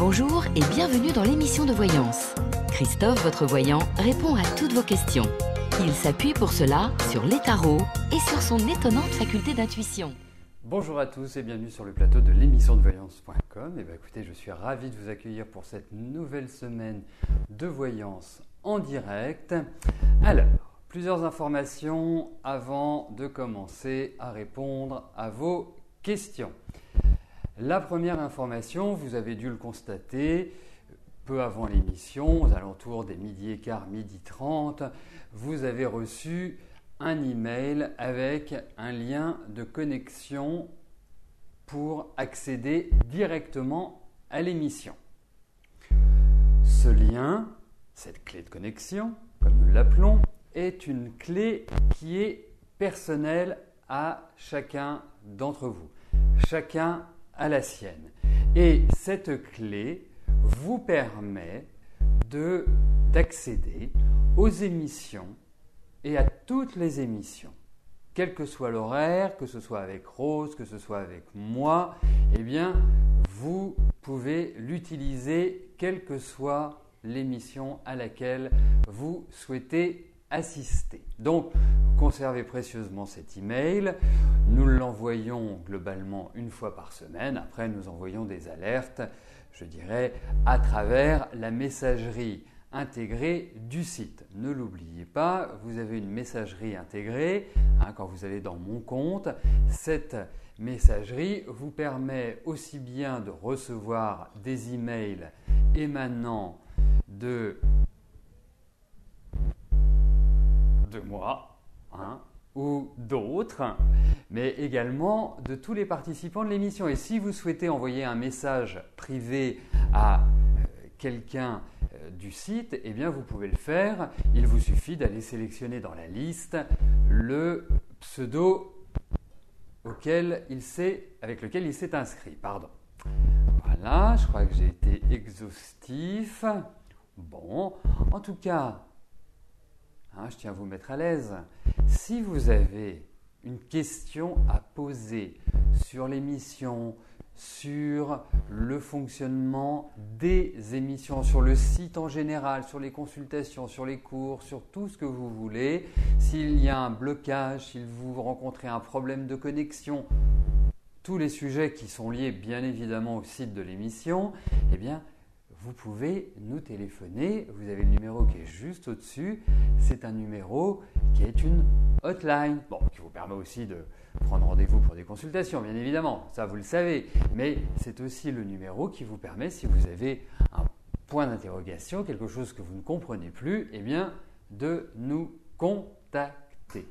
Bonjour et bienvenue dans l'émission de voyance. Christophe, votre voyant, répond à toutes vos questions. Il s'appuie pour cela sur les tarots et sur son étonnante faculté d'intuition. Bonjour à tous et bienvenue sur le plateau de l'émission de voyance.com. Écoutez, je suis ravi de vous accueillir pour cette nouvelle semaine de voyance en direct. Alors, plusieurs informations avant de commencer à répondre à vos questions. La première information, vous avez dû le constater, peu avant l'émission, aux alentours des 12h15, 12h30, vous avez reçu un email avec un lien de connexion pour accéder directement à l'émission. Ce lien, cette clé de connexion, comme nous l'appelons, est une clé qui est personnelle à chacun d'entre vous. Chacun à la sienne. Et cette clé vous permet d'accéder aux émissions et à toutes les émissions, quel que soit l'horaire, que ce soit avec Rose, que ce soit avec moi, eh bien, vous pouvez l'utiliser quelle que soit l'émission à laquelle vous souhaitez assister. Donc, conservez précieusement cet email. Nous l'envoyons globalement une fois par semaine. Après, nous envoyons des alertes, je dirais, à travers la messagerie intégrée du site. Ne l'oubliez pas, vous avez une messagerie intégrée quand vous allez dans Mon compte. Cette messagerie vous permet aussi bien de recevoir des emails émanant de moi ou d'autres, mais également de tous les participants de l'émission. Et si vous souhaitez envoyer un message privé à quelqu'un du site, eh bien vous pouvez le faire. Il vous suffit d'aller sélectionner dans la liste le pseudo avec lequel il s'est inscrit. Voilà, je crois que j'ai été exhaustif. Bon, en tout cas, je tiens à vous mettre à l'aise. Si vous avez une question à poser sur l'émission, sur le fonctionnement des émissions, sur le site en général, sur les consultations, sur les cours, sur tout ce que vous voulez, s'il y a un blocage, si vous rencontrez un problème de connexion, tous les sujets qui sont liés bien évidemment au site de l'émission, eh bien, vous pouvez nous téléphoner. Vous avez le numéro qui est juste au-dessus. C'est un numéro qui est une hotline, qui vous permet aussi de prendre rendez-vous pour des consultations, bien évidemment. Ça, vous le savez. Mais c'est aussi le numéro qui vous permet, si vous avez un point d'interrogation, quelque chose que vous ne comprenez plus, eh bien, de nous contacter.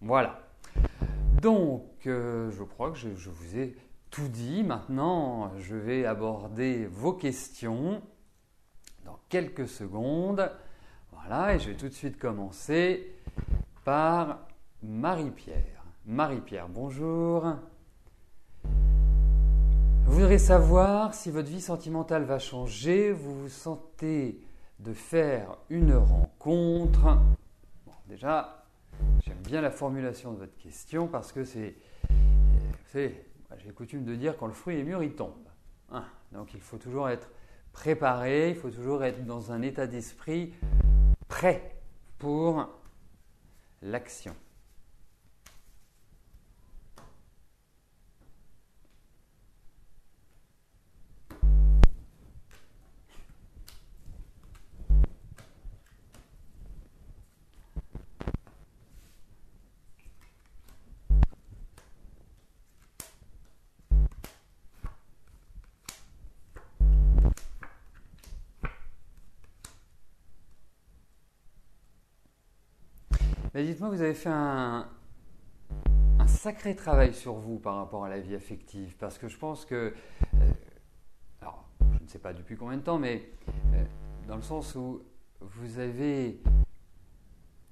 Voilà. Donc, je crois que je vous ai tout dit. Maintenant, je vais aborder vos questions dans quelques secondes. Voilà, et je vais tout de suite commencer par Marie-Pierre. Marie-Pierre, bonjour. Vous voudrez savoir si votre vie sentimentale va changer. Vous vous sentez de faire une rencontre. Bon, déjà, j'aime bien la formulation de votre question parce que j'ai coutume de dire quand le fruit est mûr, il tombe. Donc il faut toujours être préparé, il faut toujours être dans un état d'esprit prêt pour l'action. Mais dites-moi, vous avez fait un sacré travail sur vous par rapport à la vie affective, parce que je pense que, alors je ne sais pas depuis combien de temps, mais dans le sens où vous avez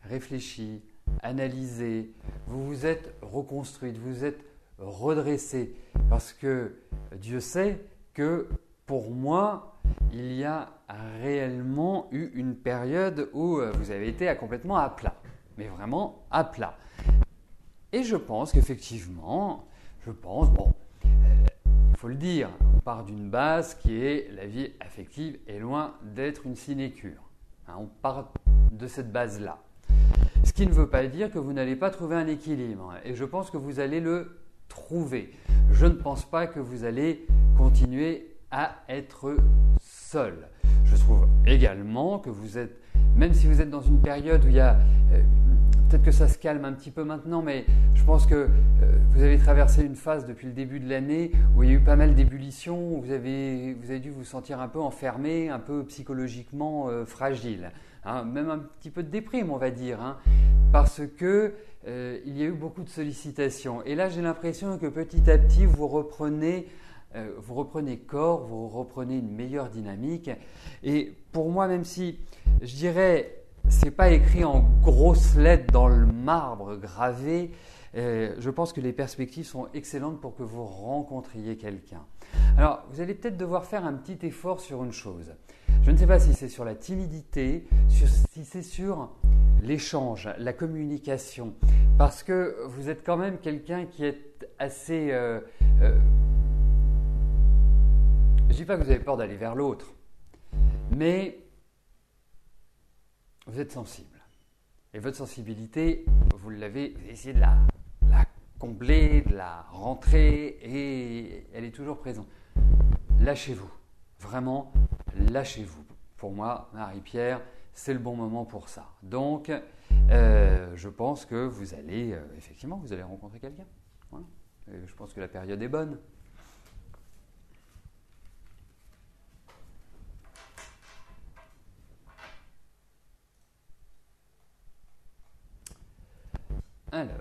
réfléchi, analysé, vous vous êtes reconstruite, vous vous êtes redressée, parce que Dieu sait que pour moi, il y a réellement eu une période où vous avez été complètement à plat. Mais vraiment à plat. Et je pense qu'effectivement, il faut le dire, part d'une base qui est la vie affective est loin d'être une sinécure. On part de cette base-là. Ce qui ne veut pas dire que vous n'allez pas trouver un équilibre. Et je pense que vous allez le trouver. Je ne pense pas que vous allez continuer à être seul. Je trouve également que vous êtes, même si vous êtes dans une période où il y a, peut-être que ça se calme un petit peu maintenant, mais je pense que vous avez traversé une phase depuis le début de l'année où il y a eu pas mal d'ébullitions, où vous avez dû vous sentir un peu enfermé, un peu psychologiquement fragile. Même un petit peu de déprime, on va dire, parce que il y a eu beaucoup de sollicitations. Et là, j'ai l'impression que petit à petit, vous reprenez corps, vous reprenez une meilleure dynamique. Et pour moi, même si je dirais, c'est pas écrit en grosses lettres dans le marbre gravé, je pense que les perspectives sont excellentes pour que vous rencontriez quelqu'un. Alors, vous allez peut-être devoir faire un petit effort sur une chose. Je ne sais pas si c'est sur la timidité, si c'est sur l'échange, la communication, parce que vous êtes quand même quelqu'un qui est assez... je ne dis pas que vous avez peur d'aller vers l'autre, mais vous êtes sensible. Et votre sensibilité, vous essayez de la combler, de la rentrer, et elle est toujours présente. Lâchez-vous. Vraiment, lâchez-vous. Pour moi, Marie-Pierre, c'est le bon moment pour ça. Donc, je pense que vous allez, effectivement, vous allez rencontrer quelqu'un. Voilà. Je pense que la période est bonne. Alors.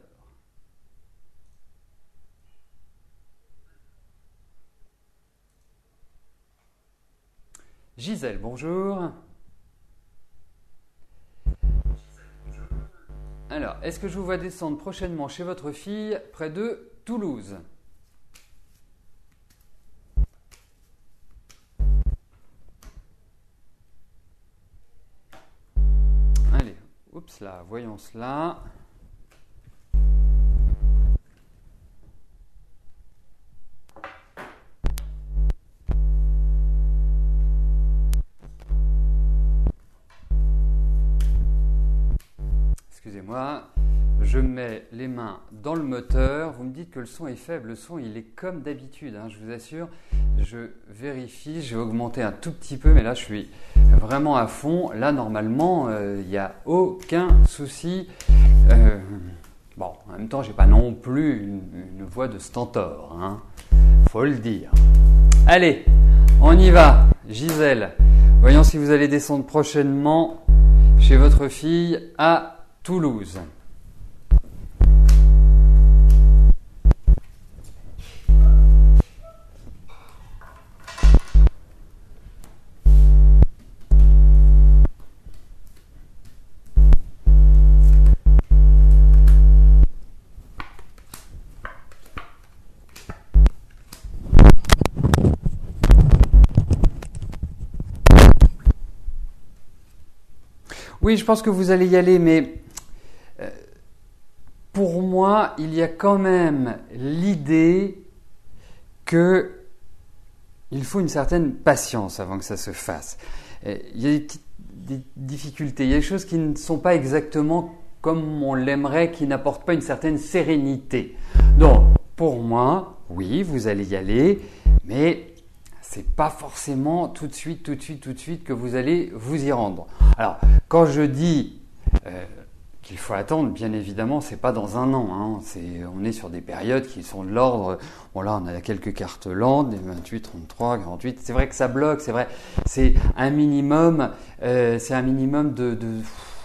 Gisèle, bonjour. Alors, est-ce que je vous vois descendre prochainement chez votre fille près de Toulouse? Allez, oups là, voyons cela. Excusez-moi, je mets les mains dans le moteur. Vous me dites que le son est faible. Le son, il est comme d'habitude, je vous assure. Je vérifie, j'ai augmenté un tout petit peu, mais là, je suis vraiment à fond. Là, normalement, il n'y a aucun souci. Bon, en même temps, je n'ai pas non plus une voix de stentor, faut le dire. Allez, on y va. Gisèle, voyons si vous allez descendre prochainement chez votre fille à Toulouse. Oui, je pense que vous allez y aller, mais pour moi, il y a quand même l'idée qu'il faut une certaine patience avant que ça se fasse. Il y a des difficultés, il y a des choses qui ne sont pas exactement comme on l'aimerait, qui n'apportent pas une certaine sérénité. Donc, pour moi, oui, vous allez y aller, mais c'est pas forcément tout de suite que vous allez vous y rendre. Alors, quand je dis qu'il faut attendre, bien évidemment, c'est pas dans un an. On est sur des périodes qui sont de l'ordre. Bon là, on a quelques cartes lentes, des 28, 33, 48. C'est vrai que ça bloque. C'est vrai. C'est un minimum. De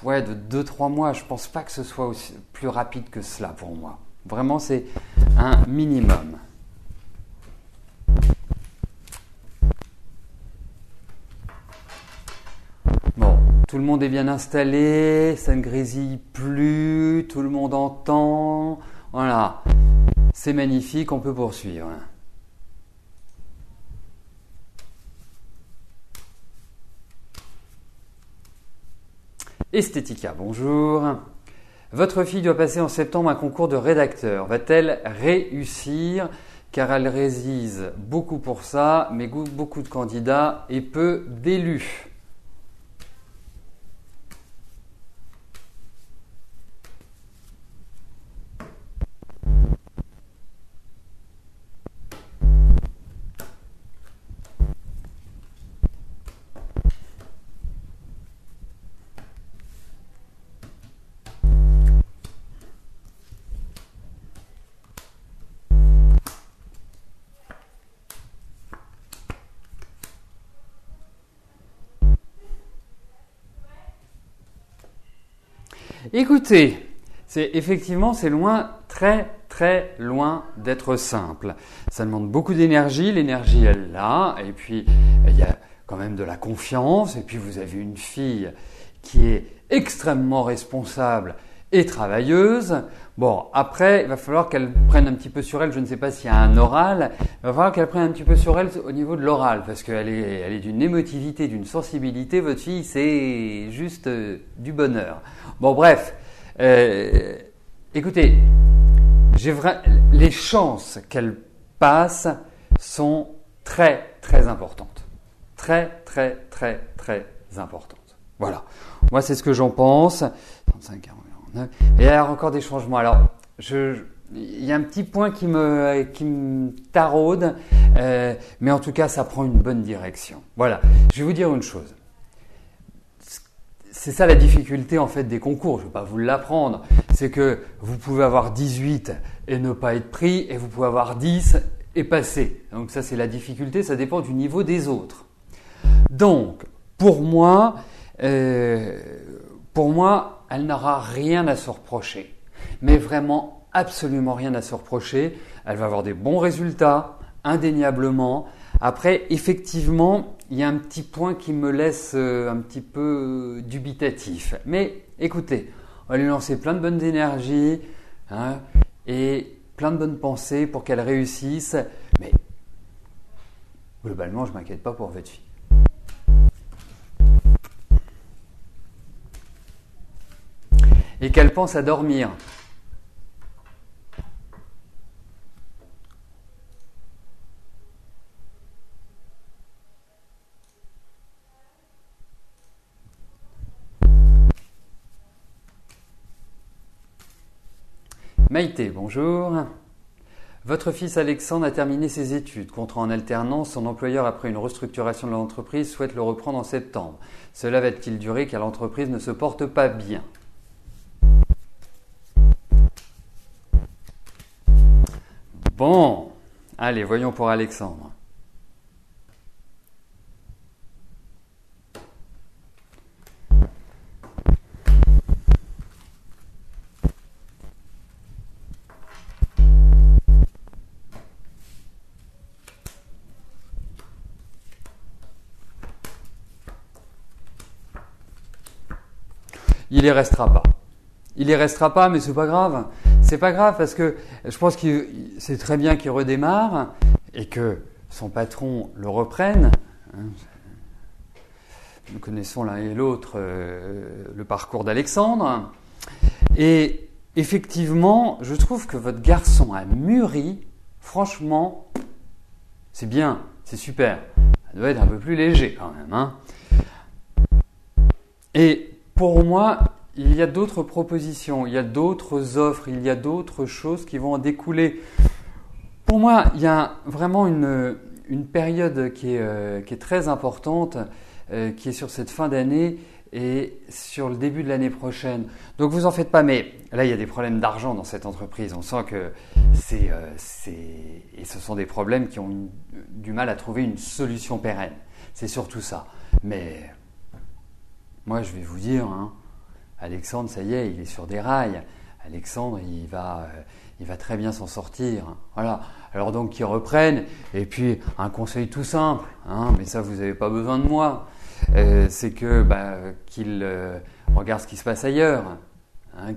2-3 mois. Je pense pas que ce soit plus rapide que cela pour moi. Vraiment, c'est un minimum. Bon, tout le monde est bien installé, ça ne grésille plus, tout le monde entend. Voilà, c'est magnifique, on peut poursuivre. Esthética, bonjour. Votre fille doit passer en septembre un concours de rédacteur. Va-t-elle réussir? car elle résise beaucoup pour ça, mais beaucoup de candidats et peu d'élus. Écoutez, c'est loin, très très loin d'être simple. Ça demande beaucoup d'énergie, l'énergie elle est là, et puis il y a quand même de la confiance, et puis vous avez une fille qui est extrêmement responsable et travailleuse. Bon, après, il va falloir qu'elle prenne un petit peu sur elle, je ne sais pas s'il y a un oral, il va falloir qu'elle prenne un petit peu sur elle au niveau de l'oral, parce qu'elle est d'une émotivité, d'une sensibilité, votre fille, c'est juste du bonheur. Bon, bref, écoutez, les chances qu'elle passe sont très, très importantes. Très, très, très, très importantes. Voilà, moi c'est ce que j'en pense. 35, 40. Et il y a encore des changements. Alors, il y a un petit point qui me taraude, mais en tout cas, ça prend une bonne direction. Voilà, je vais vous dire une chose. C'est ça la difficulté en fait des concours, je ne vais pas vous l'apprendre. C'est que vous pouvez avoir 18 et ne pas être pris, et vous pouvez avoir 10 et passer. Donc ça, c'est la difficulté, ça dépend du niveau des autres. Donc, pour moi, elle n'aura rien à se reprocher, mais vraiment absolument rien à se reprocher. Elle va avoir des bons résultats, indéniablement. Après, effectivement, il y a un petit point qui me laisse un petit peu dubitatif. Mais écoutez, on va lui lancer plein de bonnes énergies et plein de bonnes pensées pour qu'elle réussisse. Mais globalement, je ne m'inquiète pas pour votre fille. Et qu'elle pense à dormir. Maïté, bonjour. Votre fils Alexandre a terminé ses études. Contrat en alternance, son employeur, après une restructuration de l'entreprise, souhaite le reprendre en septembre. Cela va-t-il durer car l'entreprise ne se porte pas bien? Bon, allez, voyons pour Alexandre. Il y restera pas. Il y restera pas, mais c'est pas grave. C'est pas grave parce que je pense que c'est très bien qu'il redémarre et que son patron le reprenne. Nous connaissons l'un et l'autre le parcours d'Alexandre. Et effectivement, je trouve que votre garçon a mûri. Franchement, c'est bien, c'est super. Ça doit être un peu plus léger quand même. Et pour moi, il y a d'autres propositions, il y a d'autres offres, il y a d'autres choses qui vont en découler. Pour moi, il y a vraiment une période qui est très importante, qui est sur cette fin d'année et sur le début de l'année prochaine. Donc vous en faites pas, mais là il y a des problèmes d'argent dans cette entreprise. On sent que et ce sont des problèmes qui ont du mal à trouver une solution pérenne. C'est surtout ça. Mais moi je vais vous dire, Alexandre, ça y est, il est sur des rails. Alexandre, il va très bien s'en sortir. Voilà. Alors donc qu'ils reprennent. Et puis un conseil tout simple, mais ça vous n'avez pas besoin de moi. C'est que qu'il regarde ce qui se passe ailleurs,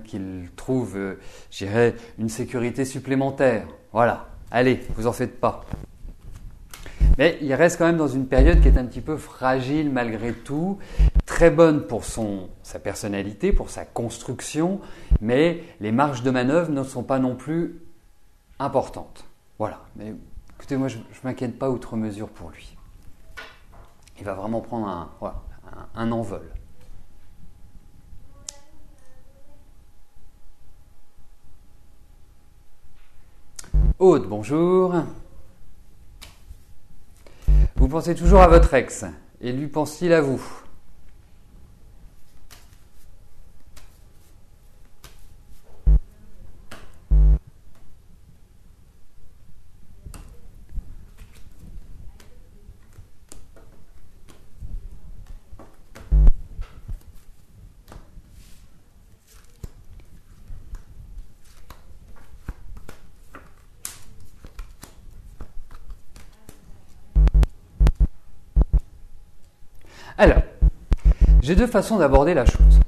qu'il trouve, je dirais, une sécurité supplémentaire. Voilà. Allez, vous en faites pas. Mais il reste quand même dans une période qui est un petit peu fragile malgré tout, très bonne pour sa personnalité, pour sa construction, mais les marges de manœuvre ne sont pas non plus importantes. Voilà, mais écoutez, moi je ne m'inquiète pas outre mesure pour lui. Il va vraiment prendre un envol. Aude, bonjour. Vous pensez toujours à votre ex et lui pense-t-il à vous? Alors, j'ai deux façons d'aborder la chose.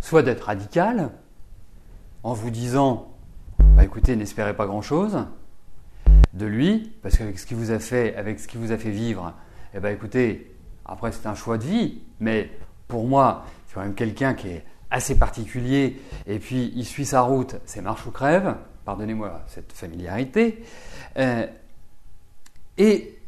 Soit d'être radical, en vous disant, bah écoutez, n'espérez pas grand-chose de lui, parce qu'avec ce qu'il vous a fait, vivre, eh ben écoutez, après c'est un choix de vie, mais pour moi, c'est quand même quelqu'un qui est assez particulier, et puis il suit sa route, c'est marche ou crève, pardonnez-moi cette familiarité. Et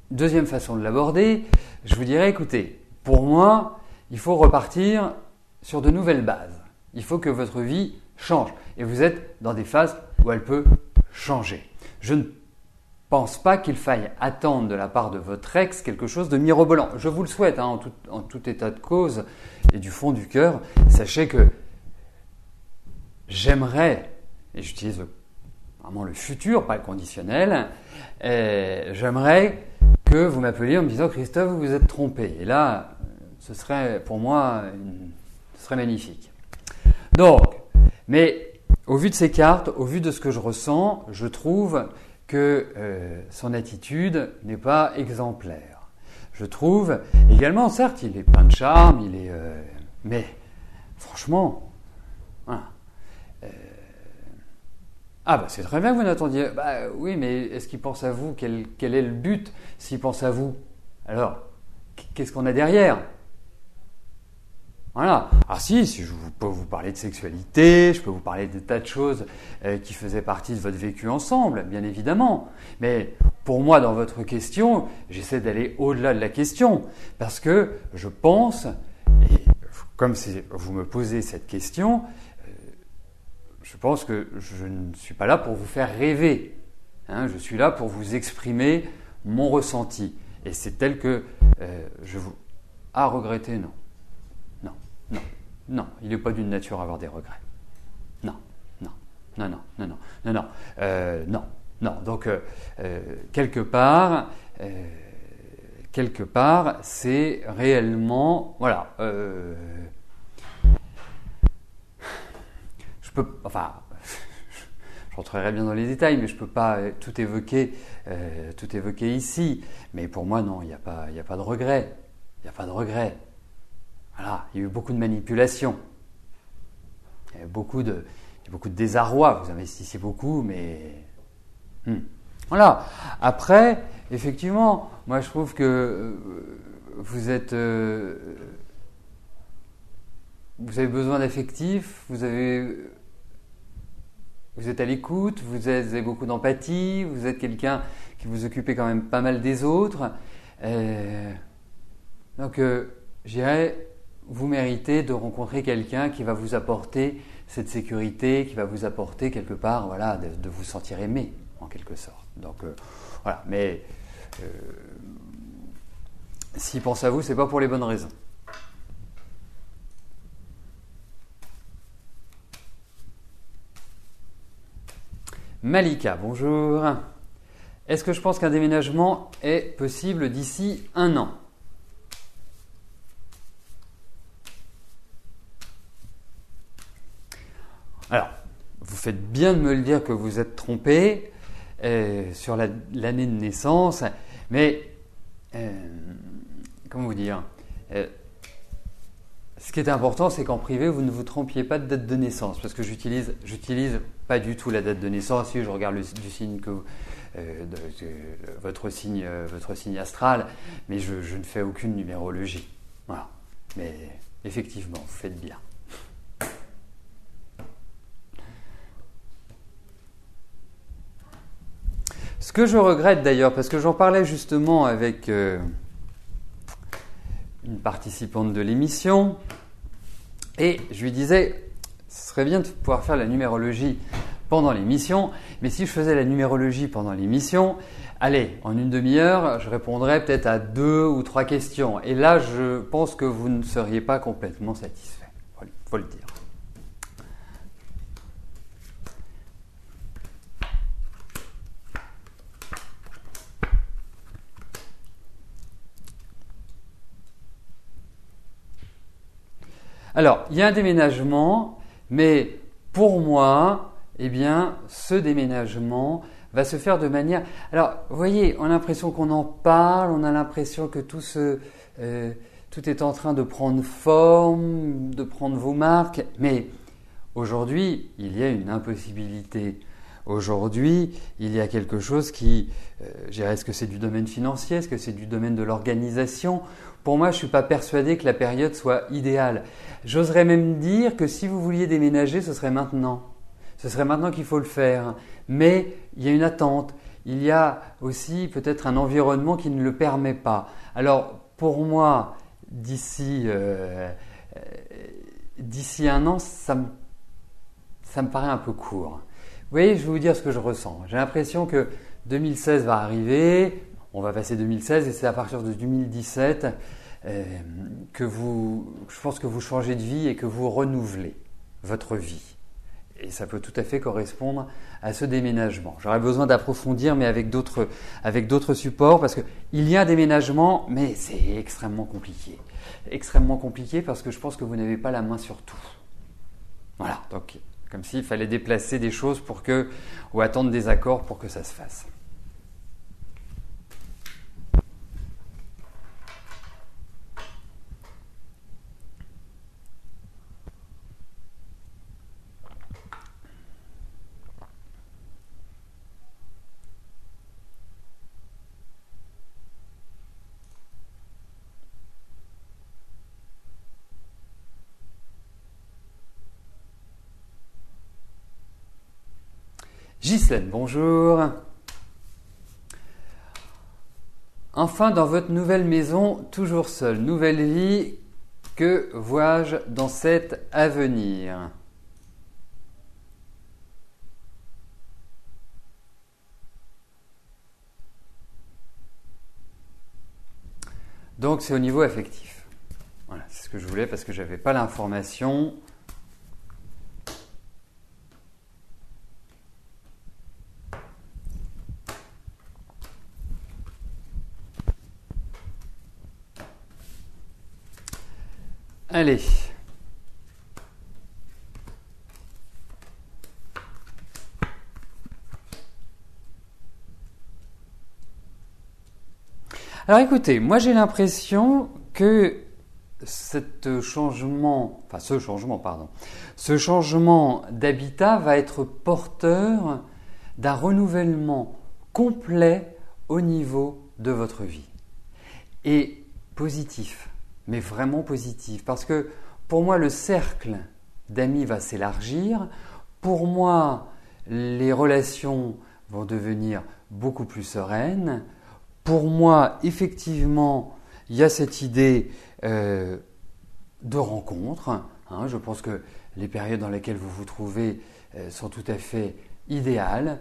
deuxième façon de l'aborder, je vous dirais, écoutez, pour moi, il faut repartir sur de nouvelles bases. Il faut que votre vie change. Et vous êtes dans des phases où elle peut changer. Je ne pense pas qu'il faille attendre de la part de votre ex quelque chose de mirobolant. Je vous le souhaite, en tout état de cause et du fond du cœur. Sachez que j'aimerais, et j'utilise vraiment le futur, pas le conditionnel, j'aimerais que vous m'appeliez en me disant « Christophe, vous vous êtes trompé ». Et là, ce serait pour moi, ce serait magnifique. Donc, mais au vu de ces cartes, au vu de ce que je ressens, je trouve que son attitude n'est pas exemplaire. Je trouve également, certes, il est plein de charme, mais franchement, voilà. Ah bah c'est très bien que vous n'attendiez. Bah oui, mais est-ce qu'il pense à vous? Quel est le but s'il pense à vous? Alors, qu'est-ce qu'on a derrière? Voilà. Ah si, je peux vous parler de sexualité, je peux vous parler de tas de choses qui faisaient partie de votre vécu ensemble, bien évidemment. Mais pour moi, dans votre question, j'essaie d'aller au-delà de la question. Parce que je pense, et comme vous me posez cette question, je pense que je ne suis pas là pour vous faire rêver. Je suis là pour vous exprimer mon ressenti. Et c'est tel que je vous... Ah, regretter, non. Non, il n'est pas d'une nature à avoir des regrets. Non. Donc, quelque part, c'est réellement... Voilà. Je rentrerai bien dans les détails, mais je ne peux pas tout évoquer ici. Mais pour moi, non, il n'y a pas de regret. Il n'y a pas de regret. Voilà, il y a eu beaucoup de manipulation. Il y a eu beaucoup de désarroi. Vous investissez beaucoup, mais... Voilà. Après, effectivement, moi je trouve que vous avez besoin d'affectif, vous êtes à l'écoute, vous avez beaucoup d'empathie, vous êtes quelqu'un qui vous occupez quand même pas mal des autres. Donc, je dirais, vous méritez de rencontrer quelqu'un qui va vous apporter cette sécurité, qui va vous apporter quelque part, voilà, de vous sentir aimé, en quelque sorte. Donc, voilà. Mais s'il pense à vous, c'est pas pour les bonnes raisons. Malika, bonjour. Est-ce que je pense qu'un déménagement est possible d'ici 1 an? Alors, vous faites bien de me le dire que vous êtes trompé sur l'année de naissance, mais comment vous dire, ce qui est important, c'est qu'en privé, vous ne vous trompiez pas de date de naissance, parce que j'utilise pas du tout la date de naissance. Si je regarde du signe votre signe astral, mais je ne fais aucune numérologie. Voilà. Mais effectivement, vous faites bien. que je regrette d'ailleurs, parce que j'en parlais justement avec une participante de l'émission, et je lui disais, ce serait bien de pouvoir faire la numérologie pendant l'émission, mais si je faisais la numérologie pendant l'émission, allez, en une demi-heure, je répondrais peut-être à 2 ou 3 questions. Et là, je pense que vous ne seriez pas complètement satisfait. Faut le dire. Alors, il y a un déménagement, mais pour moi, eh bien, ce déménagement va se faire de manière… Alors, vous voyez, on a l'impression qu'on en parle, on a l'impression que tout est en train de prendre forme, de prendre vos marques, mais aujourd'hui, il y a une impossibilité. Aujourd'hui, il y a quelque chose qui… je dirais, est-ce que c'est du domaine financier? Est-ce que c'est du domaine de l'organisation? Pour moi, je ne suis pas persuadé que la période soit idéale. J'oserais même dire que si vous vouliez déménager, ce serait maintenant. Ce serait maintenant qu'il faut le faire. Mais il y a une attente. Il y a aussi peut-être un environnement qui ne le permet pas. Alors, pour moi, d'ici 1 an, ça me paraît un peu court. Vous voyez, je vais vous dire ce que je ressens. J'ai l'impression que 2016 va arriver, on va passer 2016 et c'est à partir de 2017 je pense que vous changez de vie et que vous renouvelez votre vie. Et ça peut tout à fait correspondre à ce déménagement. J'aurais besoin d'approfondir, mais avec d'autres supports, parce qu'il y a un déménagement, mais c'est extrêmement compliqué. Extrêmement compliqué parce que je pense que vous n'avez pas la main sur tout. Voilà, donc comme s'il fallait déplacer des choses ou attendre des accords pour que ça se fasse. Ghislaine, bonjour. Enfin, dans votre nouvelle maison, toujours seul, nouvelle vie, que vois-je dans cet avenir? Donc, c'est au niveau affectif. Voilà, c'est ce que je voulais parce que je n'avais pas l'information. Allez. Alors écoutez, moi j'ai l'impression que ce changement d'habitat va être porteur d'un renouvellement complet au niveau de votre vie. Et positif. Mais vraiment positif. Parce que pour moi, le cercle d'amis va s'élargir. Pour moi, les relations vont devenir beaucoup plus sereines. Pour moi, effectivement, il y a cette idée de rencontre. Je pense que les périodes dans lesquelles vous vous trouvez sont tout à fait idéales.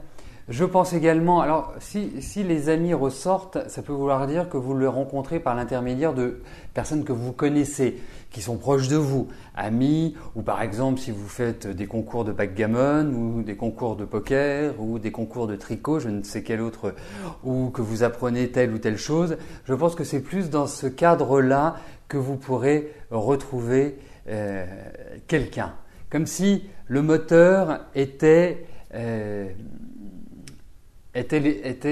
Je pense également, alors si les amis ressortent, ça peut vouloir dire que vous les rencontrez par l'intermédiaire de personnes que vous connaissez, qui sont proches de vous, amis, ou par exemple si vous faites des concours de backgammon, ou des concours de poker, ou des concours de tricot, je ne sais quel autre, ou que vous apprenez telle ou telle chose. Je pense que c'est plus dans ce cadre-là que vous pourrez retrouver quelqu'un. Comme si le moteur était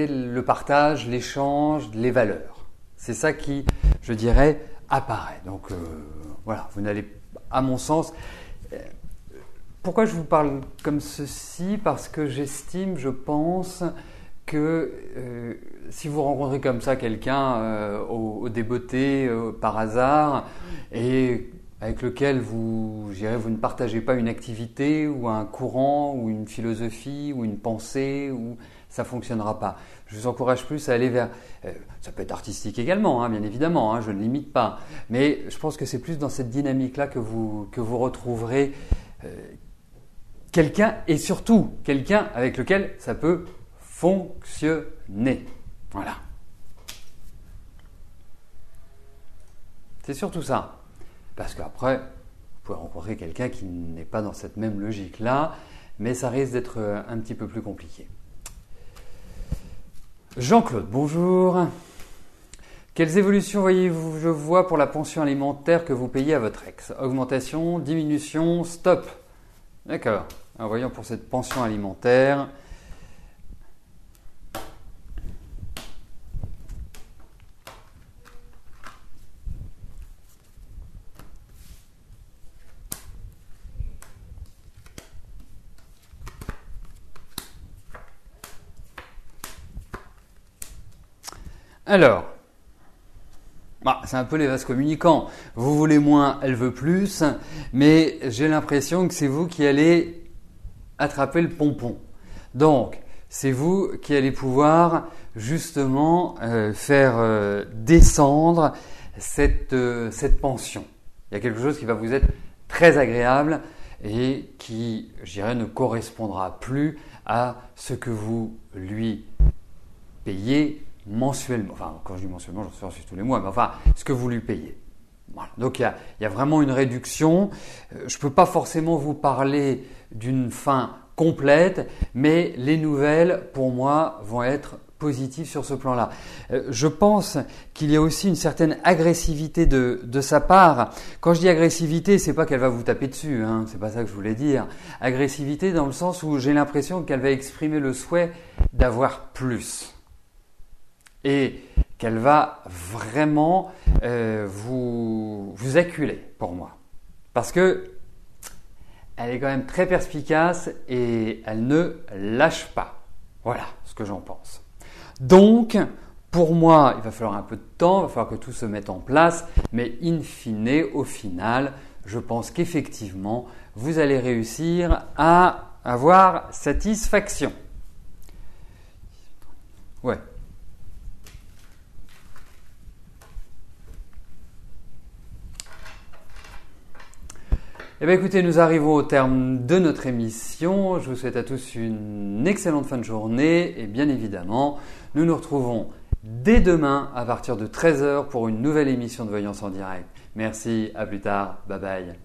le partage, l'échange, les valeurs. C'est ça qui, je dirais, apparaît. Donc voilà, vous n'allez, à mon sens… Pourquoi je vous parle comme ceci? Parce que j'estime, je pense, que si vous rencontrez comme ça quelqu'un au débeauté par hasard et avec lequel vous ne partagez pas une activité ou un courant ou une philosophie ou une pensée, ça ne fonctionnera pas. Je vous encourage plus à aller vers… ça peut être artistique également, hein, bien évidemment, hein, je ne limite pas. Mais je pense que c'est plus dans cette dynamique-là que vous retrouverez quelqu'un, et surtout quelqu'un avec lequel ça peut fonctionner. Voilà. C'est surtout ça. Parce qu'après, vous pouvez rencontrer quelqu'un qui n'est pas dans cette même logique-là, mais ça risque d'être un petit peu plus compliqué. Jean-Claude, bonjour. Quelles évolutions voyez-vous, je vois, pour la pension alimentaire que vous payez à votre ex? Augmentation, diminution, stop. D'accord. Alors voyons pour cette pension alimentaire. Alors, c'est un peu les vases communicants. Vous voulez moins, elle veut plus, mais j'ai l'impression que c'est vous qui allez attraper le pompon. Donc, c'est vous qui allez pouvoir justement faire descendre cette pension. Il y a quelque chose qui va vous être très agréable et qui, je dirais, ne correspondra plus à ce que vous lui payez mensuellement. Enfin, quand je dis mensuellement, j'en suis reçu tous les mois, mais enfin, ce que vous lui payez. Voilà. Donc, il y a vraiment une réduction. Je ne peux pas forcément vous parler d'une fin complète, mais les nouvelles, pour moi, vont être positives sur ce plan-là. Je pense qu'il y a aussi une certaine agressivité de sa part. Quand je dis agressivité, c'est pas qu'elle va vous taper dessus, hein, c'est pas ça que je voulais dire. Agressivité dans le sens où j'ai l'impression qu'elle va exprimer le souhait d'avoir plus. Et qu'elle va vraiment vous acculer pour moi. Parce que elle est quand même très perspicace et elle ne lâche pas. Voilà ce que j'en pense. Donc, pour moi, il va falloir un peu de temps, il va falloir que tout se mette en place, mais in fine, au final, je pense qu'effectivement, vous allez réussir à avoir satisfaction. Ouais. Eh bien écoutez, nous arrivons au terme de notre émission. Je vous souhaite à tous une excellente fin de journée et bien évidemment, nous nous retrouvons dès demain à partir de 13h pour une nouvelle émission de Voyance en direct. Merci, à plus tard, bye bye.